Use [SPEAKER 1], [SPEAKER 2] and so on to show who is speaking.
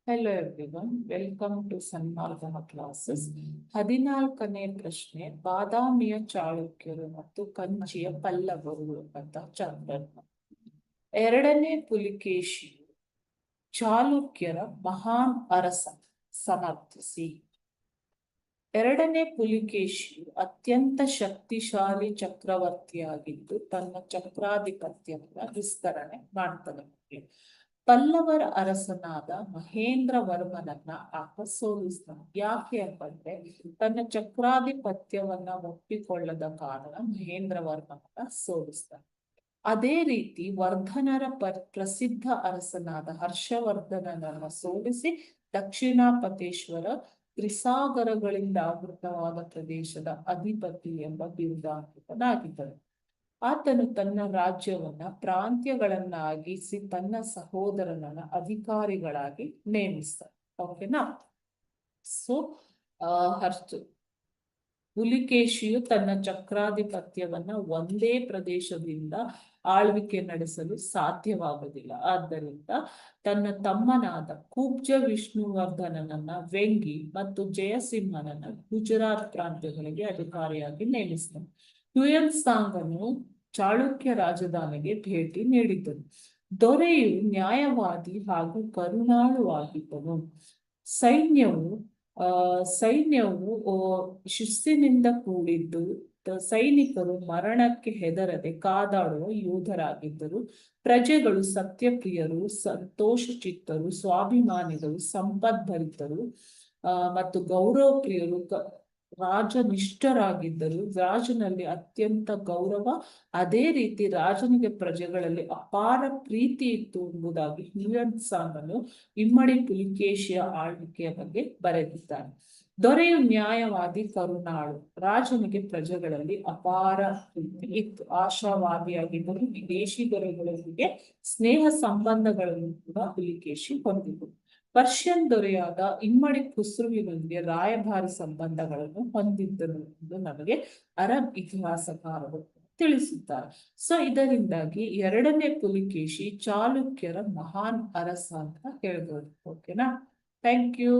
[SPEAKER 1] Hello everyone, welcome to ಸನ್ಮಾರ್ಗನ classes. 14ನೇ ಪ್ರಶ್ನೆ, ಬಾದಾಮಿಯ ಚಾಳುಕ್ಯರು ಮತ್ತು ಕಂಚಿಯ ಪಲ್ಲವರು ಅಂತ ಚಾಪ್ಟರ್. ಎರಡನೇ ಪುಲಿಕೇಶಿಯು ಚಾಲುಕ್ಯರ ಮಹಾನ್ ಅರಸ ಸಮರ್ಥಿಸಿ. ಎರಡನೇ ಪುಲಿಕೇಶಿಯು ಅತ್ಯಂತ ಶಕ್ತಿಶಾಲಿ ಚಕ್ರವರ್ತಿಯಾಗಿದ್ದು ತನ್ನ ಚಕ್ರಾಧಿಪತ್ಯವನ್ನು ವಿಸ್ತರಣೆ ಮಾಡ್ತಾನೆ. ಪಲ್ಲವರ ಅರಸನಾದ ಮಹೇಂದ್ರ ವರ್ಮನನ್ನ ಆತ ಸೋಲಿಸ್ತಾನೆ. ಯಾಕೆ ಅಂತಂದ್ರೆ ತನ್ನ ಚಕ್ರಾಧಿಪತ್ಯವನ್ನ ಒಪ್ಪಿಕೊಳ್ಳದ ಕಾರಣ ಮಹೇಂದ್ರ ವರ್ಮನನ್ನ ಸೋಲಿಸ್ತಾನೆ. ಅದೇ ರೀತಿ ವರ್ಧನರ ಪ್ರಸಿದ್ಧ ಅರಸನಾದ ಹರ್ಷವರ್ಧನನನ್ನ ಸೋಲಿಸಿ ದಕ್ಷಿಣಾಪತೇಶ್ವರ ತ್ರಿಸಾಗರಗಳಿಂದ ಆವೃತವಾದ ಪ್ರದೇಶದ ಅಧಿಪತಿ ಎಂಬ ಬಿರುದಾಂಕಿತನಾಗಿದ್ದನು. ಆತನು ತನ್ನ ರಾಜ್ಯವನ್ನ ಪ್ರಾಂತ್ಯಗಳನ್ನಾಗಿಸಿ ತನ್ನ ಸಹೋದರನನ್ನ ಅಧಿಕಾರಿಗಳಾಗಿ ನೇಮಿಸ್ತಾನೆ. ಓಕೆನಾ? ಸೊ ಪುಲಿಕೇಶಿಯು ತನ್ನ ಚಕ್ರಾಧಿಪತ್ಯವನ್ನ ಒಂದೇ ಪ್ರದೇಶದಿಂದ ಆಳ್ವಿಕೆ ನಡೆಸಲು ಸಾಧ್ಯವಾಗುವುದಿಲ್ಲ. ಆದ್ದರಿಂದ ತನ್ನ ತಮ್ಮನಾದ ಕುಬ್ಜ ವಿಷ್ಣುವರ್ಧನನನ್ನ ವೆಂಗಿ ಮತ್ತು ಜಯಸಿಂಹನನ್ನ ಗುಜರಾತ್ ಪ್ರಾಂತ್ಯಗಳಿಗೆ ಅಧಿಕಾರಿಯಾಗಿ ನೇಮಿಸಿದನು. ಹುಯನ್ ಸಾಂಗನು ಚಾಳುಕ್ಯ ರಾಜಧಾನಿಗೆ ಭೇಟಿ ನೀಡಿದ್ದನು. ದೊರೆಯು ನ್ಯಾಯವಾದಿ ಹಾಗೂ ಕರುಣಾಳುವಾಗಿದ್ದನು. ಸೈನ್ಯವು ಶಿಸ್ತಿನಿಂದ ಕೂಡಿದ್ದು ಸೈನಿಕರು ಮರಣಕ್ಕೆ ಹೆದರದೆ ಕಾದಾಡುವ ಯೋಧರಾಗಿದ್ದರು. ಪ್ರಜೆಗಳು ಸತ್ಯಪ್ರಿಯರು, ಸಂತೋಷ ಚಿತ್ತರು, ಸ್ವಾಭಿಮಾನಿಗಳು, ಸಂಪದ್ಭರಿತರು ಮತ್ತು ಗೌರವ ಪ್ರಿಯರು, ರಾಜನಿಷ್ಠರಾಗಿದ್ದರು. ರಾಜನಲ್ಲಿ ಅತ್ಯಂತ ಗೌರವ, ಅದೇ ರೀತಿ ರಾಜನಿಗೆ ಪ್ರಜೆಗಳಲ್ಲಿ ಅಪಾರ ಪ್ರೀತಿ ಇತ್ತು ಎಂಬುದಾಗಿ ಹುಯನ್ ಸಾಂಗನು ಇಮ್ಮಡಿ ಪುಲಿಕೇಶಿಯ ಆಳ್ವಿಕೆಯ ಬಗ್ಗೆ ಬರೆದಿದ್ದಾನೆ. ದೊರೆಯು ನ್ಯಾಯವಾದಿ, ಕರುಣಾಳು, ರಾಜನಿಗೆ ಪ್ರಜೆಗಳಲ್ಲಿ ಅಪಾರ ಪ್ರೀತಿ ಇತ್ತು, ಆಶಾವಾದಿಯಾಗಿದ್ದರು. ವಿದೇಶಿ ದೊರೆಗಳೊಂದಿಗೆ ಸ್ನೇಹ ಸಂಬಂಧಗಳನ್ನು ಕೂಡ ಪುಲಿಕೇಶಿ ಹೊಂದಿದ್ದರು. ಪರ್ಷಿಯನ್ ದೊರೆಯಾದ ಇಮ್ಮಡಿ ಖುಸ್ರುವಿನೊಂದಿಗೆ ರಾಯಭಾರಿ ಸಂಬಂಧಗಳನ್ನು ಹೊಂದಿದ್ದರು ಎಂದು ನಮಗೆ ಅರಬ್ ಇತಿಹಾಸಕಾರರು ತಿಳಿಸುತ್ತಾರೆ. ಸೊ ಇದರಿಂದಾಗಿ ಎರಡನೇ ಪುಲಿಕೇಶಿ ಚಾಲುಕ್ಯರ ಮಹಾನ್ ಅರಸ ಅಂತ ಹೇಳ್ಬೋದು. ಓಕೆನಾ? Thank you.